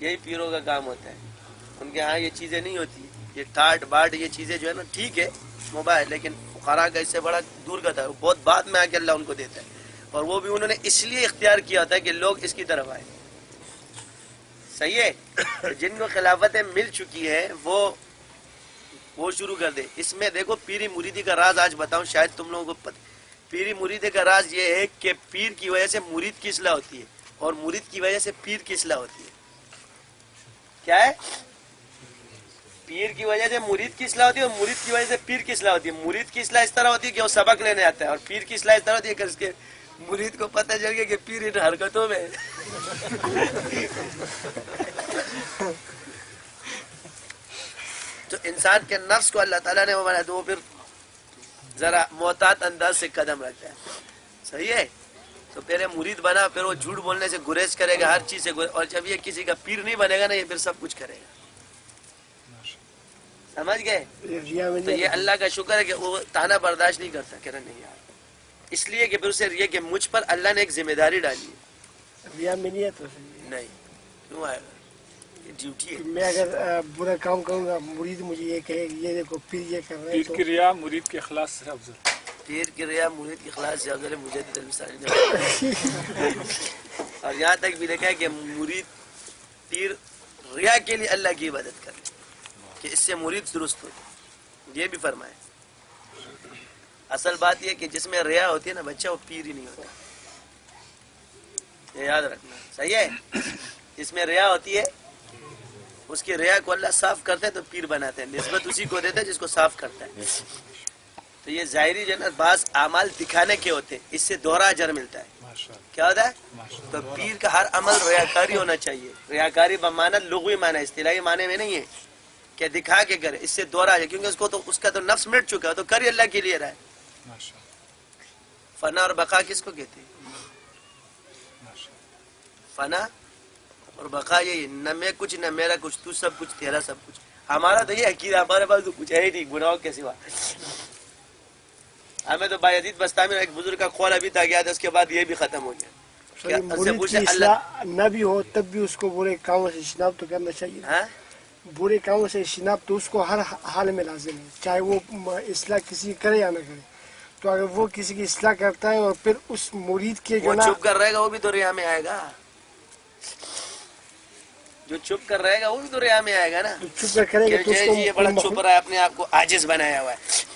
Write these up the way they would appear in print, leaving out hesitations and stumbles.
یہی پیروں کا کام ہوتا ہے. ان کے ہاں یہ چیزیں نہیں ہوتی. یہ ٹاٹ باٹ یہ چیزیں جو ہے نا ٹھیک ہے موبائل، لیکن فقراء کا اس سے بڑا دور کا تھا. بہت بعد میں آ کے اللہ ان کو دیتا ہے، اور وہ بھی انہوں نے اس لیے اختیار کیا ہوتا ہے کہ لوگ اس کی طرف آئے. صحیح ہے. جن کو خلافتیں مل چکی ہیں وہ شروع کر دے. اس میں دیکھو پیری مریدی کا راز آج بتاؤں، شاید تم لوگوں کو پتہ. پیری مریدی کا راز یہ ہے کہ پیر کی وجہ سے مرید کی اصلاح ہوتی ہے، اور مرید کی وجہ سے پیر کی اصلاح ہوتی ہے. کیا ہے؟ پیر کی وجہ سے مرید کی اصلاح ہوتی ہے، اور مرید کی وجہ سے پیر کی اصلاح ہوتی ہے. مرید کی اصلاح اس طرح ہوتی ہے کہ وہ سبق لینے آتا ہے، اور پیر کی اصلاح اس طرح ہوتی ہے کہ اس کے مرید کو پتہ چل گیا کہ پیر ان حرکتوں میں تو انسان کے نفس کو اللہ تعالیٰ نے وہ بنایا، تو وہ پھر ذرا محتاط انداز سے قدم رکھتا ہے. صحیح ہے. تو پہلے مرید بنا، پھر وہ جھوٹ بولنے سے گریز کرے گا، ہر چیز سے گریز. اور جب یہ کسی کا پیر نہیں بنے گا نا، یہ پھر سب کچھ کرے گا. سمجھ گئے؟ تو یہ اللہ کا شکر ہے کہ وہ تانا برداشت نہیں کرتا. کہنا نہیں یار، اس لیے کہ پھر اسے یہ کہ مجھ پر اللہ نے ایک ذمہ داری ڈالی ہے. ریا میں نہیں ہے تو نہیں، کیوں آئے گا؟ یہ ڈیوٹی ہے. میں اگر برا کام کروں گا، مرید مجھے یہ کہے یہ دیکھو پیر یہ کر رہا ہے، پیر کی ریا مرید کے اخلاص سے افضل. پیر کی ریا مرید کی اخلاص سے افضل ہے. مجدد المثال نے اور یہاں تک بھی لکھا ہے کہ مرید پیر ریا کے لیے اللہ کی عبادت کرے کہ اس سے مرید درست ہو جائے. یہ بھی فرمائے. اصل بات یہ کہ جس میں ریا ہوتی ہے نا بچہ، وہ پیر ہی نہیں ہوتا. یہ یاد رکھنا. صحیح ہے. جس میں ریا ہوتی ہے اس کی ریا کو اللہ صاف کرتا ہے تو پیر بناتے ہیں. نسبت اسی کو دیتا ہے جس کو صاف کرتا ہے. تو یہ ظاہری جو ہے نا بعض اعمال دکھانے کے ہوتے ہیں، اس سے دوہرا اجر ملتا ہے. کیا ہوتا ہے؟ تو پیر کا ہر عمل ریاکاری ہونا چاہیے. ریاکاری بمعنی لغوی معنی، اصطلاحی معنی میں نہیں ہے کہ دکھا کے کرے. اس سے دوہرا ہے کیونکہ اس کا تو نفس مٹ چکا ہے، تو کر اللہ کے لیے رہا ہے. فنا اور بقا کس کو کہتے ہیں؟ فنا اور بقا یہی، نہ میں کچھ نہ میرا کچھ، تو سب کچھ تیرا سب کچھ. ہمارا تو یہ عقیدہ، ہمارے پاس تو کچھ ہے ہی نہیں گناہوں کے سوا. ہمیں تو بائی عزیز بستانی ایک بزرگ کا قول ابھی تک گیا تھا، اس کے بعد یہ بھی ختم ہو گیا. مرید کی اصلاح نہ بھی ہو تب بھی اس کو برے کاموں سے اجتناب تو کرنا چاہیے. برے کاموں سے اجتناب تو اس کو ہر حال میں لازم ہے، چاہے وہ اصلاح کسی کرے یا نہ کرے. تو اگر وہ کسی کی اصلاح کرتا ہے اور پھر اس مرید کے جو چپ کر رہے گا وہ بھی تو ریا میں آئے گا. جو چپ کر رہے گا وہ بھی تو ریا میں آئے گا نا. چپ کر کرے گا تو اس کو یہ بڑا چپ رہا ہے، اپنے آپ کو عاجز بنایا ہوا ہے.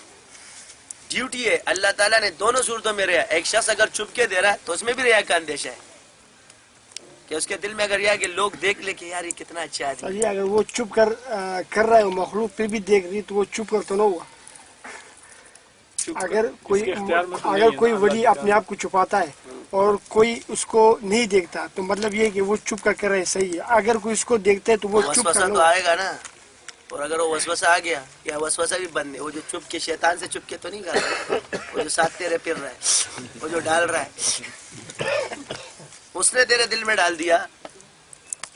ڈیوٹی ہے. اللہ تعالیٰ نے دونوں صورتوں میں ریا. ایک شخص اگر چپ کے دے رہا ہے تو اس میں بھی ریا کا اندیشہ ہے کہ اس کے دل میں اگر یہ کہ لوگ دیکھ لے کہ یار یہ کتنا اچھا آدمی. اگر وہ چپ کر رہا ہے، مخلوق پھر بھی دیکھ رہی تو وہ چپ کر تو نہ ہوا. اگر کوئی ولی اپنے آپ کو چھپاتا ہے اور کوئی اس کو نہیں دیکھتا تو مطلب یہ کہ وہ چپ کر رہے صحیح ہے. اگر کوئی اس کو دیکھتا ہے تو وہ چپ وسوسہ تو آئے گا نا. اور اگر وہ وسوسہ آ گیا یا وسوسہ بھی بند ہے، وہ جو چپ کے شیطان سے چپ کے تو نہیں گا، وہ جو ساتھ تیرے پھر رہا ہے، وہ جو ڈال رہا ہے، اس نے تیرے دل میں ڈال دیا.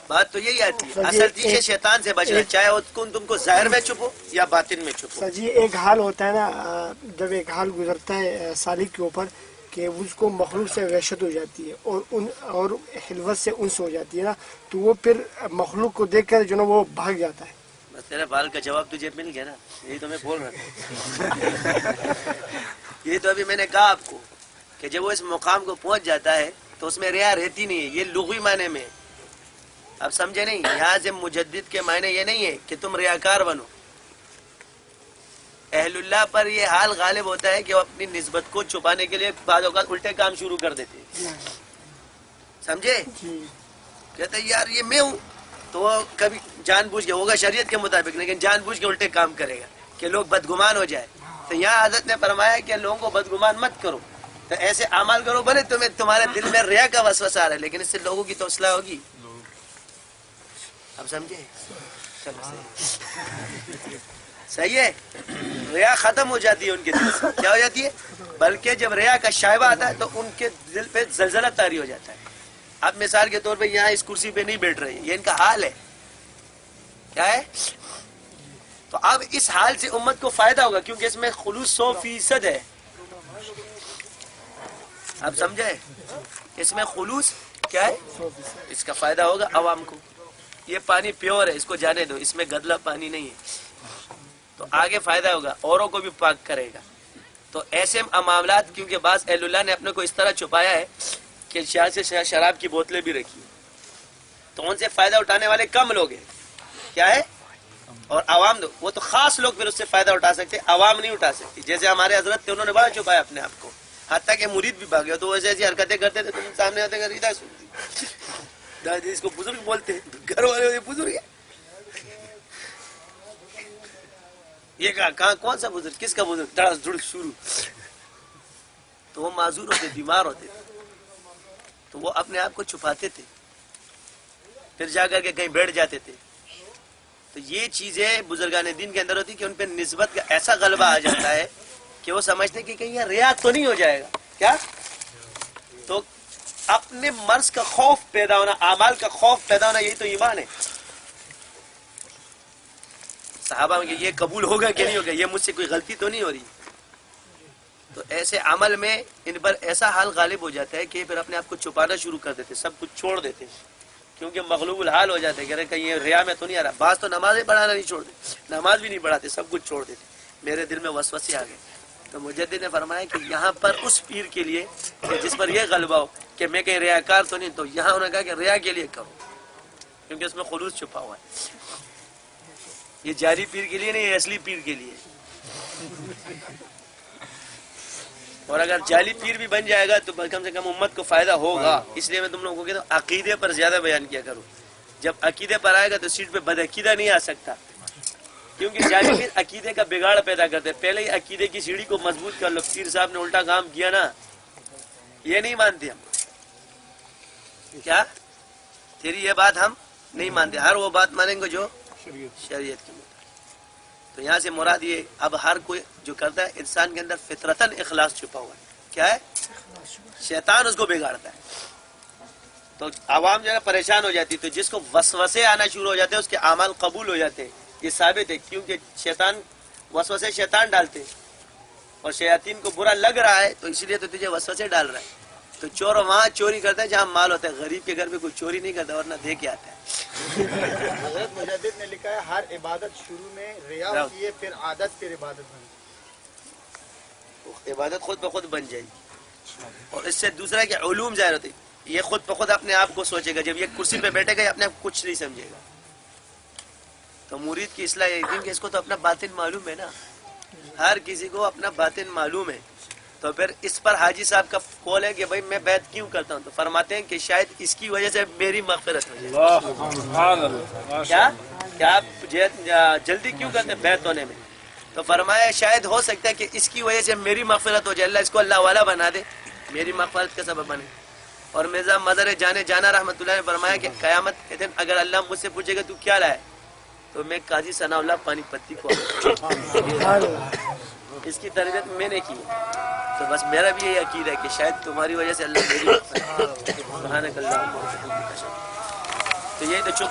بات تو یہی آتی ہے. اصل چیز ہے شیطان سے بچنا، چاہے وہ تم کو ظاہر میں چھپو یا باطن میں چھپو. سر جی ایک حال ہوتا ہے نا، جب ایک حال گزرتا ہے سالک کے اوپر کہ اس کو مخلوق سے وحشت ہو جاتی ہے اور خلوت سے انس ہو جاتی ہے نا، تو وہ پھر مخلوق کو دیکھ کر جو نا وہ بھاگ جاتا ہے. بس تیرے بال کا جواب تجھے مل گیا نا. یہی تو میں بول رہا تھا. یہی تو ابھی میں نے کہا آپ کو کہ جب وہ اس مقام کو پہنچ جاتا ہے تو اس میں ریا رہتی نہیں ہے. یہ لغوی معنی میں. اب سمجھے نہیں؟ یہاں سے مجدد کے معنی یہ نہیں ہے کہ تم ریاکار بنو. اہل اللہ پر یہ حال غالب ہوتا ہے کہ وہ اپنی نسبت کو چھپانے کے لیے بعض اوقات الٹے کام شروع کر دیتے. سمجھے؟ کہتے یار یہ میں ہوں، تو وہ کبھی جان بوجھ کے ہوگا شریعت کے مطابق، لیکن جان بوجھ کے الٹے کام کرے گا کہ لوگ بدگمان ہو جائے. تو یہاں حضرت نے فرمایا کہ لوگوں کو بدگمان مت کرو، تو ایسے اعمال کرو بھلے تمہارے دل میں ریا کا وسوسہ آ رہا ہے، لیکن اس سے لوگوں کی تو اصلاح ہوگی. اب سمجھے؟ صحیح ہے. ریا ختم ہو جاتی ہے ان کے دل سے. کیا ہو جاتی ہے؟ بلکہ جب ریا کا شائبہ آتا ہے تو ان کے دل پہ زلزلہ طاری ہو جاتا ہے. اب مثال کے طور پہ یہاں اس کرسی پہ نہیں بیٹھ رہے، یہ ان کا حال ہے. کیا ہے؟ تو اب اس حال سے امت کو فائدہ ہوگا کیونکہ اس میں خلوص 100% ہے. اب سمجھے؟ اس میں خلوص کیا ہے؟ اس کا فائدہ ہوگا عوام کو. یہ پانی پیور ہے، اس کو جانے دو، اس میں گدلا پانی نہیں ہے، تو آگے فائدہ ہوگا، اوروں کو بھی پاک کرے گا۔ تو ایسے معاملات کیونکہ بعض اہل اللہ نے اپنے کو اس طرح چھپایا ہے کہ شاید سے شراب کی بوتلیں بھی رکھی، تو ان سے فائدہ اٹھانے والے کم لوگ ہیں، کیا ہے، اور عوام وہ تو خاص لوگ پھر اس سے فائدہ اٹھا سکتے، عوام نہیں اٹھا سکتی۔ جیسے ہمارے حضرت تھے، انہوں نے بڑا چھپایا اپنے آپ کو، حتیٰ کہ مرید بھی بھاگے تو ایسی ایسی حرکتیں کرتے تھے، تم سامنے آتے کر ادھر سنتی دادی، اس کو بزرگ بولتے ہیں، گھر والے بزرگ ہے، یہ کہاں کون سا بزرگ، کس کا بزرگ، دڑس دڑ شروع، تو وہ معذور ہوتے، بیمار ہوتے تھے، تو وہ اپنے آپ کو چھپاتے تھے، پھر جا کر کے کہیں بیٹھ جاتے تھے۔ تو یہ چیزیں بزرگان دین کے اندر ہوتی کہ ان پہ نسبت کا ایسا غلبہ آ جاتا ہے کہ وہ سمجھتے کہ کہیں یہ ریا تو نہیں ہو جائے گا، کیا، تو اپنے مرض کا خوف پیدا ہونا، اعمال کا خوف پیدا ہونا، یہی تو ایمان ہے۔ صحابہ میں یہ قبول ہوگا کہ نہیں ہوگا، یہ مجھ سے کوئی غلطی تو نہیں ہو رہی، تو ایسے عمل میں ان پر ایسا حال غالب ہو جاتا ہے کہ پھر اپنے آپ کو چھپانا شروع کر دیتے، سب کچھ چھوڑ دیتے، کیونکہ مغلوب الحال ہو جاتے کہ کہیں یہ ریا میں تو نہیں آ رہا۔ بعض تو نمازیں پڑھانا نہیں چھوڑ دیتے، نماز بھی نہیں پڑھاتے، سب کچھ چھوڑ دیتے۔ میرے دل میں وسوسے آ گئے، تو مجدد نے فرمایا کہ یہاں پر اس پیر کے لیے کہ جس پر یہ غلبہ ہو کہ میں کہیں ریاکار تو نہیں، تو یہاں انہوں نے کہا کہ ریا کے لیے کرو، کیونکہ اس میں خلوص چھپا ہوا ہے۔ یہ جاری پیر کے لیے نہیں، یہ اصلی پیر کے لیے، اور اگر جعلی پیر بھی بن جائے گا تو کم سے کم امت کو فائدہ ہوگا۔ اس لیے میں تم لوگوں کو کہتا ہوں عقیدے پر زیادہ بیان کیا کرو، جب عقیدے پر آئے گا تو سیٹ پہ بدعقیدہ نہیں آ سکتا، کیونکہ جعلی پیر عقیدے کا بگاڑ پیدا کرتے، پہلے ہی عقیدے کی سیڑھی کو مضبوط کر لو۔ پیر صاحب نے الٹا کام کیا نا، یہ نہیں مانتے ہم، کیا تیری یہ بات ہم نہیں مانتے، ہر وہ بات مانیں گے جو شریعت کی۔ تو یہاں سے مراد یہ، اب ہر کوئی جو کرتا ہے انسان کے اندر فطرتاً اخلاص چھپا ہوا ہے، کیا ہے، شیطان اس کو بگاڑتا ہے، تو عوام جو ہے پریشان ہو جاتی، تو جس کو وسوسے آنا شروع ہو جاتے ہیں اس کے اعمال قبول ہو جاتے ہیں۔ یہ ثابت ہے، کیونکہ شیطان وسوسے شیطان ڈالتے، اور شیاطین کو برا لگ رہا ہے تو اس لیے تو تجھے وسوسے ڈال رہا ہے۔ تو چور وہاں چوری کرتا ہے جہاں مال ہوتا ہے، غریب کے گھر میں کوئی چوری نہیں کرتا ورنہ دے کے آتا ہے۔ حضرت مجدد نے لکھا ہے ہر عبادت شروع میں ریا ہوتی ہے، پھر عادت، پھر عبادت بنتی ہے۔ عبادت خود بخود بن جائے گی، اور اس سے دوسرا کہ علوم ظاہر ہوتے، یہ خود بخود اپنے آپ کو سوچے گا، جب یہ کرسی پہ بیٹھے گا یہ اپنے آپ کچھ نہیں سمجھے گا۔ تو مرید کی اصلاح یہ کہ اس کو تو اپنا باطن معلوم ہے نا، ہر کسی کو اپنا باطن معلوم ہے، تو پھر اس پر حاجی صاحب کا قول ہے کہ بھائی میں بیعت کیوں کرتا ہوں، تو فرماتے ہیں کہ شاید اس کی وجہ سے میری مغفرت ہو جائے۔ کیا کہ آپ جلدی کیوں کرتے ہیں بیعت ہونے میں، تو فرمایا شاید ہو سکتا ہے کہ اس کی وجہ سے میری مغفرت ہو جائے، اللہ اس کو اللہ والا بنا دے، میری مغفرت کا سبب بنے۔ اور مرزا مظہر جانا رحمۃ اللہ نے فرمایا کہ قیامت کے دن اگر اللہ مجھ سے پوچھے گا تو کیا لائے، تو میں قاضی ثناء اللہ پانی پتی کو اس کی تربیت میں نے کی، تو بس میرا بھی یہی عقیدہ ہے کہ شاید تمہاری وجہ سے اللہ میری سبحانک اللہم و بحمدک، تو یہی تو چپ